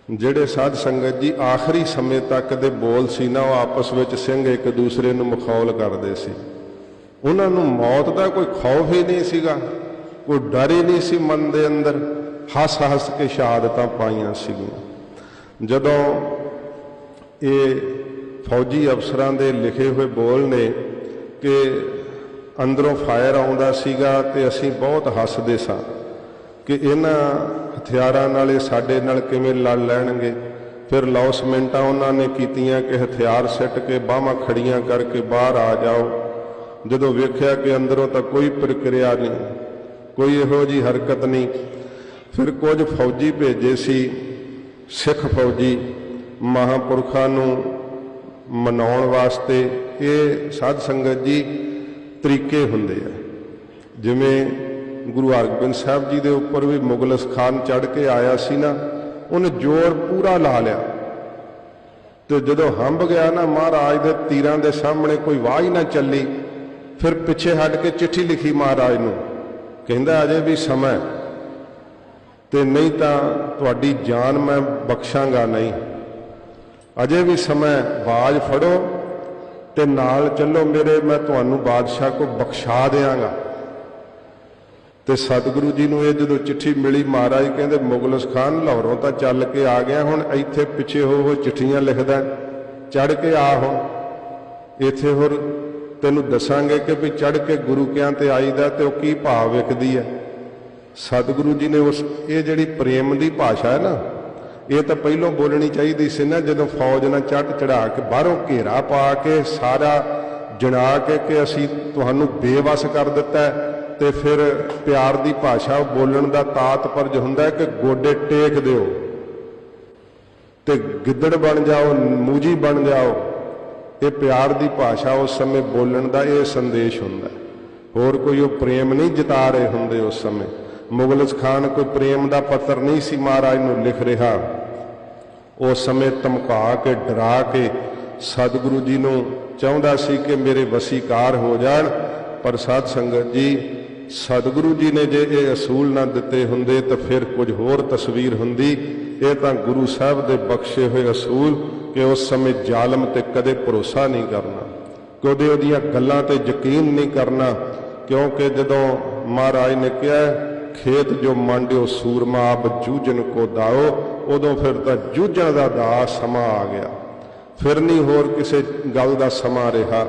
ਜਿਹੜੇ ਸਾਧ ਸੰਗਤ जी आखिरी समय तक ਦੇ ਬੋਲ ਸੀ ਨਾ ਉਹ ਆਪਸ ਵਿੱਚ ਸਿੰਘ ਇੱਕ ਦੂਸਰੇ ਨੂੰ ਮਖੌਲ ਕਰਦੇ ਸੀ। ਉਹਨਾਂ ਨੂੰ ਮੌਤ ਦਾ ਕੋਈ ਖੌਫ ਹੀ ਨਹੀਂ ਸੀਗਾ, ਕੋਈ ਡਰ ਹੀ ਨਹੀਂ ਸੀ ਮਨ ਦੇ ਅੰਦਰ। ਹੱਸ ਹੱਸ ਕੇ ਸ਼ਹਾਦਤਾਂ ਪਾਈਆਂ ਸੀਗੀਆਂ। ਜਦੋਂ ਇਹ ਫੌਜੀ ਅਫਸਰਾਂ ਦੇ ਲਿਖੇ ਹੋਏ ਬੋਲ ਨੇ ਕਿ ਅੰਦਰੋਂ ਫਾਇਰ ਆਉਂਦਾ ਸੀਗਾ ਤੇ ਅਸੀਂ ਬਹੁਤ ਹੱਸਦੇ ਸਾਂ ਕਿ ਇਹਨਾਂ ਹਥਿਆਰਾਂ ਨਾਲ ਇਹ ਸਾਡੇ ਨਾਲ ਕਿਵੇਂ ਲੜ ਲੈਣਗੇ। ਫਿਰ ਲੌਸਮੈਂਟਾਂ ਉਹਨਾਂ ਨੇ ਕੀਤੀਆਂ ਕਿ ਹਥਿਆਰ ਸਿੱਟ ਕੇ ਬਾਹਾਂ ਖੜੀਆਂ ਕਰਕੇ ਬਾਹਰ ਆ ਜਾਓ। ਜਦੋਂ ਵੇਖਿਆ ਕਿ ਅੰਦਰੋਂ ਤਾਂ ਕੋਈ ਪ੍ਰਕਿਰਿਆ ਨਹੀਂ, ਕੋਈ ਇਹੋ ਜਿਹੀ ਹਰਕਤ ਨਹੀਂ, ਫਿਰ ਕੁਝ ਫੌਜੀ ਭੇਜੇ ਸੀ ਸਿੱਖ ਫੌਜੀ ਮਹਾਂਪੁਰਖਾਂ ਨੂੰ ਮਨਾਉਣ ਵਾਸਤੇ। ਇਹ ਸਾਧ ਸੰਗਤ ਜੀ ਤਰੀਕੇ ਹੁੰਦੇ ਆ। ਜਿਵੇਂ ਗੁਰੂ ਹਰਗੋਬਿੰਦ ਸਾਹਿਬ ਜੀ ਦੇ ਉੱਪਰ ਵੀ ਮੁਗਲਸ ਖਾਨ ਚੜ੍ਹ ਕੇ ਆਇਆ ਸੀ ਨਾ, ਉਹਨੇ ਜ਼ੋਰ ਪੂਰਾ ਲਾ ਲਿਆ ਤੇ ਜਦੋਂ ਹੰਭ ਗਿਆ ਨਾ ਮਹਾਰਾਜ ਦੇ ਤੀਰਾਂ ਦੇ ਸਾਹਮਣੇ ਕੋਈ ਆਵਾਜ਼ ਨਾ ਚੱਲੀ, ਫਿਰ ਪਿੱਛੇ ਹਟ ਕੇ ਚਿੱਠੀ ਲਿਖੀ ਮਹਾਰਾਜ ਨੂੰ, ਕਹਿੰਦਾ ਅਜੇ ਵੀ ਸਮਾਂ ਤੇ ਨਹੀਂ ਤਾਂ ਤੁਹਾਡੀ ਜਾਨ ਮੈਂ ਬਖਸ਼ਾਂਗਾ ਨਹੀਂ, ਅਜੇ ਵੀ ਸਮਾਂ, ਬਾਜ ਫੜੋ ਤੇ ਨਾਲ ਚੱਲੋ ਮੇਰੇ, ਮੈਂ ਤੁਹਾਨੂੰ ਬਾਦਸ਼ਾਹ ਕੋ ਬਖਸ਼ਾ ਦਿਆਂਗਾ। ਤੇ ਸਤਿਗੁਰੂ ਜੀ ਨੂੰ ਇਹ ਜਦੋਂ ਚਿੱਠੀ ਮਿਲੀ, ਮਹਾਰਾਜ ਕਹਿੰਦੇ ਮੁਗਲਸ ਖਾਨ ਲਾਹੌਰੋਂ ਤਾਂ ਚੱਲ ਕੇ ਆ ਗਿਆ, ਹੁਣ ਇੱਥੇ ਪਿੱਛੇ ਹੋ ਚਿੱਠੀਆਂ ਲਿਖਦਾ, ਚੜ੍ਹ ਕੇ ਆ ਹੁਣ ਇੱਥੇ, ਹੋਰ ਤੈਨੂੰ ਦੱਸਾਂਗੇ ਕਿ ਵੀ ਚੜ੍ਹ ਕੇ ਗੁਰੂ ਕਿਆਂ ਤੇ ਆਈਦਾ ਤੇ ਉਹ ਕੀ ਭਾਵ ਵਿਖਦੀ ਹੈ। ਸਤਿਗੁਰੂ ਜੀ ਨੇ ਉਸ ਇਹ ਜਿਹੜੀ ਪ੍ਰੇਮ ਦੀ ਭਾਸ਼ਾ ਹੈ ਨਾ, ਇਹ ਤਾਂ ਪਹਿਲੋਂ ਬੋਲਣੀ ਚਾਹੀਦੀ ਸੀ ਨਾ, ਜਦੋਂ ਫੌਜ ਨਾਲ ਚੜ੍ਹਾ ਕੇ ਬਾਹਰੋਂ ਘੇਰਾ ਪਾ ਕੇ ਸਾਰਾ ਜਣਾ ਕੇ ਕਿ ਅਸੀਂ ਤੁਹਾਨੂੰ ਬੇਵਸ ਕਰ ਦਿੱਤਾ, ਤੇ ਫਿਰ ਪਿਆਰ ਦੀ ਭਾਸ਼ਾ ਬੋਲਣ ਦਾ ਤਾਤਪਰਜ ਹੁੰਦਾ ਕਿ ਗੋਡੇ ਟੇਕ ਦਿਓ ਤੇ ਗਿੱਦੜ ਬਣ ਜਾਓ, ਮੂਜੀ ਬਣ ਜਾਓ। ਇਹ ਪਿਆਰ ਦੀ ਭਾਸ਼ਾ ਉਸ ਸਮੇਂ ਬੋਲਣ ਦਾ ਇਹ ਸੰਦੇਸ਼ ਹੁੰਦਾ। ਹੋਰ ਕੋਈ ਉਹ ਪ੍ਰੇਮ ਨਹੀਂ ਜਤਾ ਰਹੇ ਹੁੰਦੇ ਉਸ ਸਮੇਂ। ਮੁਗਲਸ ਖਾਨ ਕੋਈ ਪ੍ਰੇਮ ਦਾ ਪੱਤਰ ਨਹੀਂ ਸੀ ਮਹਾਰਾਜ ਨੂੰ ਲਿਖ ਰਿਹਾ। ਉਸ ਸਮੇਂ ਧਮਕਾ ਕੇ ਡਰਾ ਕੇ ਸਤਿਗੁਰੂ ਜੀ ਨੂੰ ਚਾਹੁੰਦਾ ਸੀ ਕਿ ਮੇਰੇ ਵਸੀਕਾਰ ਹੋ ਜਾਣ। ਪਰ ਸਾਧ ਸੰਗਤ ਜੀ, ਸਤਿਗੁਰੂ ਜੀ ਨੇ ਜੇ ਇਹ ਅਸੂਲ ਨਾ ਦਿੱਤੇ ਹੁੰਦੇ ਤਾਂ ਫਿਰ ਕੁਝ ਹੋਰ ਤਸਵੀਰ ਹੁੰਦੀ। ਇਹ ਤਾਂ ਗੁਰੂ ਸਾਹਿਬ ਦੇ ਬਖਸ਼ੇ ਹੋਏ ਅਸੂਲ ਕਿ ਉਸ ਸਮੇਂ ਜ਼ਾਲਮ ਤੇ ਕਦੇ ਭਰੋਸਾ ਨਹੀਂ ਕਰਨਾ, ਕਦੇ ਉਹਦੀਆਂ ਗੱਲਾਂ ਤੇ ਯਕੀਨ ਨਹੀਂ ਕਰਨਾ। ਕਿਉਂਕਿ ਜਦੋਂ ਮਹਾਰਾਜ ਨੇ ਕਿਹਾ ਖੇਤ ਜੋ ਮੰਡਿਓ ਸੂਰਮਾ ਆਪ ਜੂਝਣ ਕੋ ਦਾਓ, ਉਦੋਂ ਫਿਰ ਤਾਂ ਜੂਝਣ ਦਾ ਦਾ ਸਮਾਂ ਆ ਗਿਆ, ਫਿਰ ਨਹੀਂ ਹੋਰ ਕਿਸੇ ਗੱਲ ਦਾ ਸਮਾਂ ਰਿਹਾ।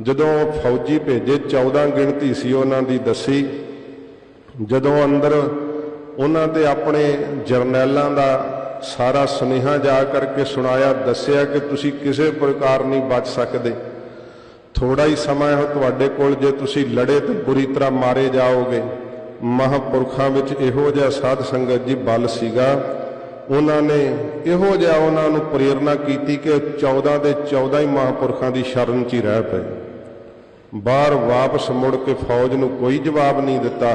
ਜਦੋਂ ਫੌਜੀ ਭੇਜੇ 14 ਗਿਣਤੀ ਸੀ ਉਹਨਾਂ ਦੀ ਦੱਸੀ, ਜਦੋਂ ਅੰਦਰ ਉਹਨਾਂ ਤੇ ਆਪਣੇ ਜਰਨੈਲਾਂ ਦਾ ਸਾਰਾ ਸੁਨੇਹਾ ਜਾ ਕਰਕੇ ਸੁਣਾਇਆ, ਦੱਸਿਆ ਕਿ ਤੁਸੀਂ ਕਿਸੇ ਪ੍ਰਕਾਰ ਨਹੀਂ ਬਚ ਸਕਦੇ, ਥੋੜਾ ਹੀ ਸਮਾਂ ਹੈ ਤੁਹਾਡੇ ਕੋਲ, ਜੇ ਤੁਸੀਂ ਲੜੇ ਤਾਂ ਬੁਰੀ ਤਰ੍ਹਾਂ ਮਾਰੇ ਜਾਓਗੇ। ਮਹਾਂਪੁਰਖਾਂ ਵਿੱਚ ਇਹੋ ਜਿਹਾ ਸਾਧ ਸੰਗਤ ਜੀ ਬਲ ਸੀਗਾ, ਉਹਨਾਂ ਨੇ ਇਹੋ ਜਿਹਾ ਉਹਨਾਂ ਨੂੰ ਪ੍ਰੇਰਨਾ ਕੀਤੀ ਕਿ 14 ਦੇ 14 ਹੀ ਮਹਾਂਪੁਰਖਾਂ ਦੀ ਸ਼ਰਨ 'ਚ ਹੀ ਰਹਿ ਪਏ। ਬਾਹਰ ਵਾਪਸ ਮੁੜ ਕੇ ਫੌਜ ਨੂੰ ਕੋਈ ਜਵਾਬ ਨਹੀਂ ਦਿੱਤਾ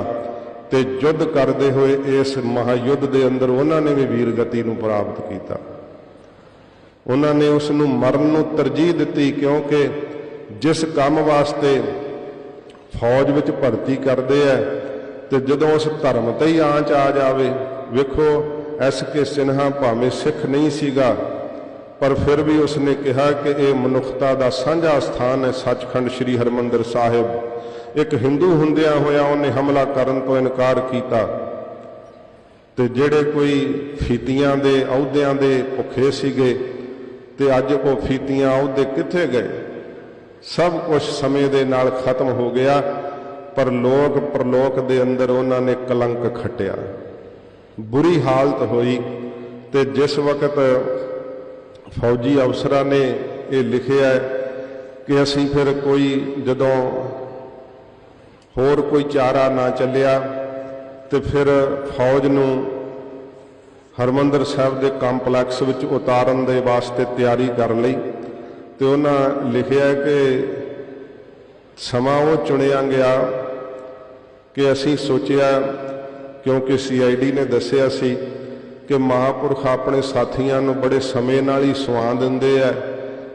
ਤੇ ਯੁੱਧ ਕਰਦੇ ਹੋਏ ਇਸ ਮਹਾਯੁੱਧ ਦੇ ਅੰਦਰ ਉਹਨਾਂ ਨੇ ਵੀ ਵੀਰਗਤੀ ਨੂੰ ਪ੍ਰਾਪਤ ਕੀਤਾ। ਉਹਨਾਂ ਨੇ ਉਸ ਨੂੰ ਮਰਨ ਨੂੰ ਤਰਜੀਹ ਦਿੱਤੀ, ਕਿਉਂਕਿ ਜਿਸ ਕੰਮ ਵਾਸਤੇ ਫੌਜ ਵਿੱਚ ਭਰਤੀ ਕਰਦੇ ਆ ਤੇ ਜਦੋਂ ਉਸ ਧਰਮ ਤੇ ਹੀ ਆਂਚ ਆ ਜਾਵੇ। ਵੇਖੋ S.K. ਸਿਨਹਾ ਭਾਵੇਂ ਸਿੱਖ ਨਹੀਂ ਸੀਗਾ, ਪਰ ਫਿਰ ਵੀ ਉਸਨੇ ਕਿਹਾ ਕਿ ਇਹ ਮਨੁੱਖਤਾ ਦਾ ਸਾਂਝਾ ਸਥਾਨ ਹੈ ਸੱਚਖੰਡ ਸ੍ਰੀ ਹਰਿਮੰਦਰ ਸਾਹਿਬ। ਇੱਕ ਹਿੰਦੂ ਹੁੰਦਿਆਂ ਹੋਇਆ ਉਹਨੇ ਹਮਲਾ ਕਰਨ ਤੋਂ ਇਨਕਾਰ ਕੀਤਾ। ਤੇ ਜਿਹੜੇ ਕੋਈ ਫੀਤੀਆਂ ਦੇ ਅਹੁਦਿਆਂ ਦੇ ਭੁੱਖੇ ਸੀਗੇ ਤੇ ਅੱਜ ਉਹ ਫੀਤੀਆਂ ਅਹੁਦੇ ਕਿੱਥੇ ਗਏ? ਸਭ ਕੁਝ ਸਮੇਂ ਦੇ ਨਾਲ ਖਤਮ ਹੋ ਗਿਆ, ਪਰ ਲੋਕ ਪ੍ਰਲੋਕ ਦੇ ਅੰਦਰ ਉਹਨਾਂ ਨੇ ਕਲੰਕ ਖੱਟਿਆ, ਬੁਰੀ ਹਾਲਤ ਹੋਈ। ਤੇ ਜਿਸ ਵਕਤ ਫੌਜੀ ਅਫਸਰਾਂ ਨੇ ਇਹ ਲਿਖਿਆ ਕਿ ਅਸੀਂ ਫਿਰ ਕੋਈ ਜਦੋਂ ਹੋਰ ਕੋਈ ਚਾਰਾ ਨਾ ਚੱਲਿਆ ਤੇ ਫਿਰ ਫੌਜ ਨੂੰ ਹਰਿਮੰਦਰ ਸਾਹਿਬ ਦੇ ਕੰਪਲੈਕਸ ਵਿੱਚ ਉਤਾਰਨ ਦੇ ਵਾਸਤੇ ਤਿਆਰੀ ਕਰ ਲਈ। ਤੇ ਉਹਨਾਂ ਲਿਖਿਆ ਕਿ ਸਮਾਂ ਉਹ ਚੁਣਿਆ ਗਿਆ ਕਿ ਅਸੀਂ ਸੋਚਿਆ, ਕਿਉਂਕਿ CID ਨੇ ਦੱਸਿਆ ਸੀ ਕਿ ਮਹਾਂਪੁਰਖ ਆਪਣੇ ਸਾਥੀਆਂ ਨੂੰ ਬੜੇ ਸਮੇਂ ਨਾਲ ਹੀ ਸੁਆ ਦਿੰਦੇ ਆ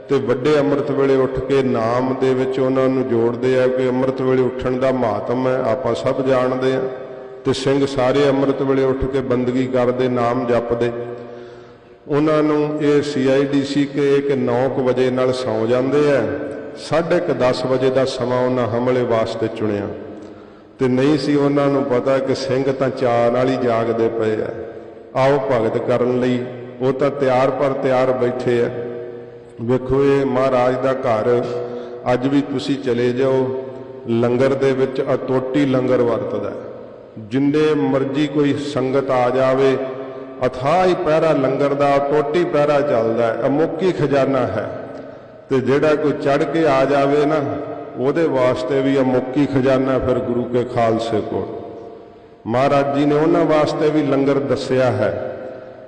ਤੇ ਵੱਡੇ ਅੰਮ੍ਰਿਤ ਵੇਲੇ ਉੱਠ ਕੇ ਨਾਮ ਦੇ ਵਿੱਚ ਉਹਨਾਂ ਨੂੰ ਜੋੜਦੇ ਆ ਕਿ ਅੰਮ੍ਰਿਤ ਵੇਲੇ ਉੱਠਣ ਦਾ ਮਹਾਤਮ ਹੈ, ਆਪਾਂ ਸਭ ਜਾਣਦੇ ਆ। ਤੇ ਸਿੰਘ ਸਾਰੇ ਅੰਮ੍ਰਿਤ ਵੇਲੇ ਉੱਠ ਕੇ ਬੰਦਗੀ ਕਰਦੇ, ਨਾਮ ਜਪਦੇ। उन्होंने ये CID सी कि 9 वजे नाल सौ जाते हैं, 10:30 वजे का समा उन्हें हमले वास्ते चुनिया। तो नहीं सी उन्होंने पता कि सिंह तो चाह नाल ही जागते पे है, आओ भगत करन लई वो तो तैयार पर तैयार बैठे है। वेखो ये महाराज का घर, अज भी तुसी चले जाओ, लंगर दे विच अटोटी लंगर वरतदा है। जिन्ने मर्जी कोई संगत आ जाए, अथाह ही पहरा लंगर का अटोटी पहरा चलता है, अमुकी खजाना है। तो जिहड़ा कोई चढ़ के आ जाए ना, ਉਹਦੇ वास्ते भी अमुकी खजाना फिर गुरु के खालसे को। महाराज जी ने उन्होंने वास्ते भी लंगर दसिया है।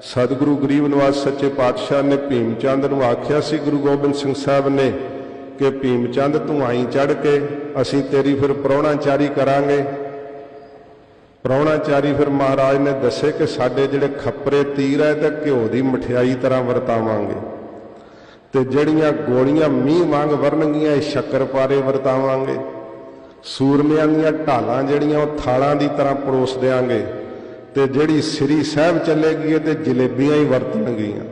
सतगुरु गरीब नवाज सच्चे पातशाह ने भीम चंद नूं आख्या सी, गुरु गोबिंद सिंह साहब ने, कि भीम चंद तू आई चढ़ के असीं तेरी फिर प्राहुणाचारी करांगे। प्राहुणाचारी फिर महाराज ने दसे कि साडे जिहड़े खपरे तीर है तो घिओ की मठियाई तरह वरतावांगे, ते जड़ियां गोलियां मींह वांग वरनगियां शक्कर पारे वरतावांगे, सूरमियां दीयां ढालां जड़ियां थालां दी तरह परोस देंगे, ते जड़ी श्री साहब चलेगी ते जलेबियां ही वरतणगियां।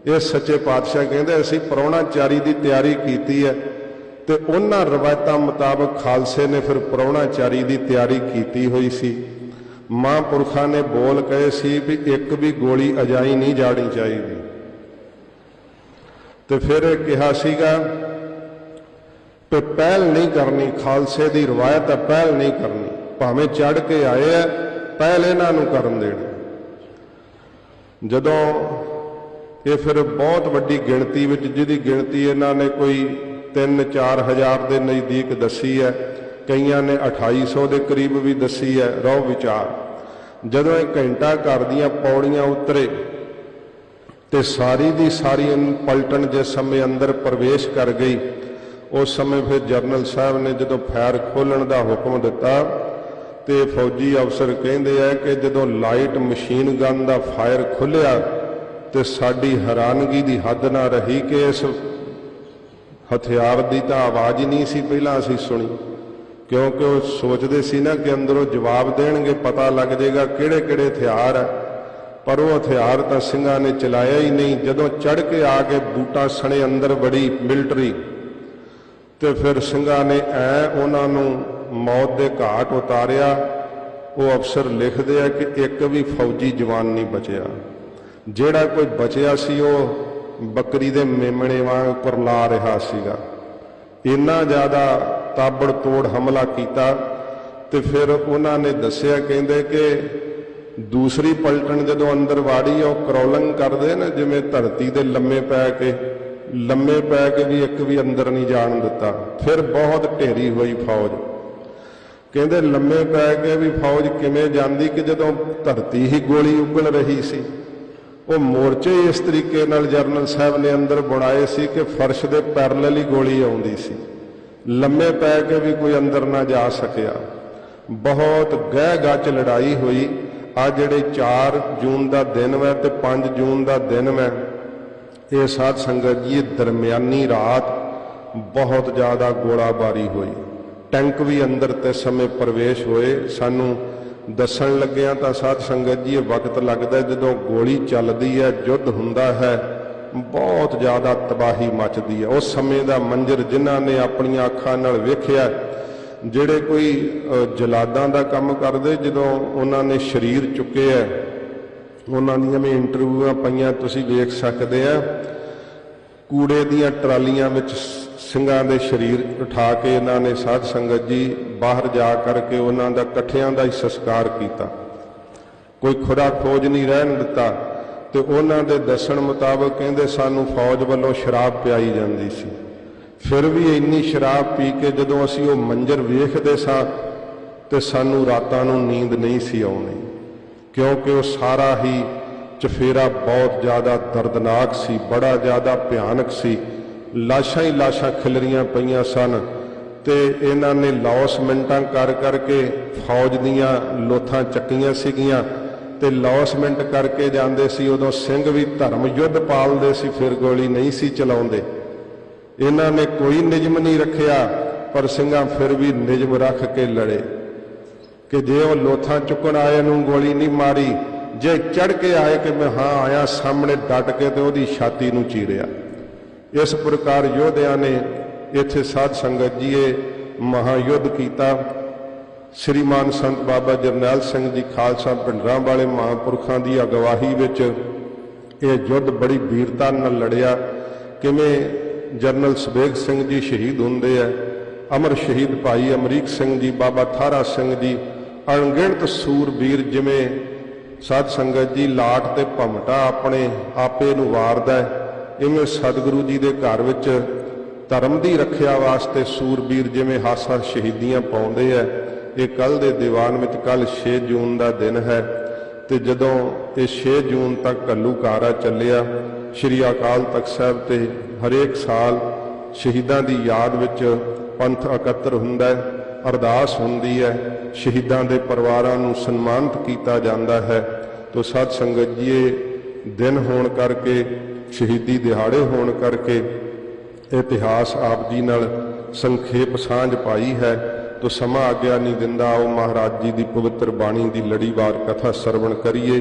ये सच्चे पातशाह कहते असीं प्राहुणाचारी की तैयारी की है, तो उन्हां रवायतां मुताबक खालसे ने फिर प्राहुणाचारी की तैयारी की हुई सी। महापुरखां ने बोल कहे सी भी एक भी गोली अजाई नहीं जानी चाहिए। तो फिर कहा सीगा कि पहल नहीं करनी, खालसे की रवायत है पहल नहीं करनी, भावें चढ़ के आए है पहल इन्हों करन देनी। जदों ये फिर बहुत वड्डी गिणती विच, जिहदी गिणती इन्होंने कोई 3-4 हज़ार के नज़दीक दसी है, कईयां ने 2800 के करीब भी दसी है। रहो विचार, जदों एक घंटा घर दीयां पौड़ियां उतरे तो सारी दी सारी पलटन जिस समय अंदर प्रवेश कर गई, उस समय फिर जरनल साहब ने जो फैर खोलण का हुक्म दिता, तो फौजी अफसर कहते हैं कि जो लाइट मशीन गन का फायर खुलिया तो साड़ी हैरानगी की हद ना रही कि इस हथियार की तो आवाज़ ही नहीं सी पहला असीं सुनी, क्योंकि वो सोचते सी ना कि अंदरों जवाब देणगे, पता लग जाएगा किहड़े किहड़े हथियार है। पर वो हथियार तो सिंघां ने चलाया ही नहीं। जदों चढ़ के आके बूटा सने अंदर बड़ी मिलटरी, तो फिर सिंघां ने उन्होंने मौत के घाट उतारिया। वो अफसर लिखते हैं कि एक भी फौजी जवान नहीं बचिया, जिहड़ा कोई बचिया सी वो बकरी दे मेमणे वांग कुरला रहा सीगा। इन्ना ज़्यादा ताबड़ तोड़ हमला किया। तो फिर उन्होंने दसिया, कहते कि दूसरी पलटन जो अंदर वाड़ी है क्रॉलिंग करते ना, जिमें धरती के लम्मे पै के भी एक भी अंदर नहीं जान दिता। फिर बहुत ढेरी हुई फौज, कहते लम्मे पै के भी फौज किमें जाती कि जो धरती ही गोली उगल रही सी। वो मोर्चे इस तरीके नाल जरनल साहब ने अंदर बनाए सी कि फर्श के पैरल ही गोली आउंदी सी, लम्मे पै के भी कोई अंदर ना जा सकिया। बहुत गह गच लड़ाई हुई। आ जिहड़े 4 जून का दिन है तो 5 जून का दिन है, ये साध संगत जी दरम्यानी रात बहुत ज़्यादा गोलाबारी हुई। टैंक भी अंदर ते समय प्रवेश होए। सानू दसन लग्या तो साध संगत जी वक्त लगता है जो गोली चलती है, युद्ध हुंदा है, बहुत ज़्यादा तबाही मचती है। उस समय का मंजर जिन्हों ने अपन अखां नाल वेखिया, जिहड़े कोई जलादां दा काम करते, जो उन्होंने शरीर चुके है, उन्होंने भी इंटरव्यूआं पईयां तुसीं वेख सकते हैं। कूड़े दीयां ट्रालियां विच ਸਿੰਘਾਂ ਦੇ शरीर उठा के इन्होंने साध संगत जी बाहर जा करके उन्हों का कट्ठियां का ही संस्कार किया, कोई खुरा खोज नहीं रहन दिता। तो उन्होंने दसन मुताबक कहते सानू फौज वालों शराब पियाई जाती सी। फिर भी इन्नी शराब पी के जदों असीं वो मंजर वेखदे सां ते सानू रातां नूं नींद नहीं सी आउंदी, क्योंकि वो सारा ही चफेरा बहुत ज़्यादा दर्दनाक सी, बड़ा ज़्यादा भयानक सी। लाशां ही लाशां खिलरियां पईयां सन। तो इन्हां ने लॉसमेंटां कर करके फौज दीयां लोथां चक्कीआं सीगियां ते लॉसमेंट करके जांदे सी। उदों सिंह भी धर्म युद्ध पालदे सी, फिर गोली नहीं सी चलाउंदे। इन्हां ने कोई निजम नहीं रखिया, पर सिंघां फिर भी निजम रख के लड़े कि जे वो लोथां चुकण आए नूं गोली नहीं मारी जे चढ़ के आए कि मैं हाँ आया, सामने डट के तो ਉਹਦੀ छाती ਨੂੰ चीरिया। इस प्रकार योधिया ने इत्थे साध संगत जीए महायुद्ध किया। श्रीमान संत बाबा जरनैल सिंह जी खालसा पिंडरां वाले महापुरखों की अगवाही विच ये युद्ध बड़ी वीरता नाल लड़िया। किवें जनरल सवेग सिंह जी शहीद होंदे है, अमर शहीद भाई अमरीक सिंह जी, बाबा थारा सिंह जी, अणगिणत सूरबीर जिवें साध संगत जी लाट ते भमटा अपने आपे नूं वारदा है, इवें सतगुरु जी के घर विच धर्म की रखिया वास्ते सूरबीर जिवें हासा शहीदियां पाउंदे है। ये कल दे दीवान में कल 6 जून का दिन है, तो जदों ये 6 जून तक घल्लूकारा चलिया श्री अकाल तख्त साहिब ते हरेक साल शहीदां की याद विच पंथ एकत्र हुंदा है, अरदास हुंदी है, शहीदां दे परिवारां नूं सन्मानित कीता जांदा है। तो साध संगत जी ये दिन होण करके, शहीदी दिहाड़े होण करके इतिहास आप जी नाल संखेप सांझ पाई है। तो समा आग्या नहीं दिंदा, आओ महाराज जी की पवित्र बाणी की लड़ीवार कथा सरवण करिए।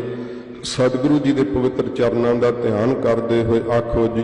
सतगुरु जी के पवित्र चरणों का ध्यान करते हुए आखो जी।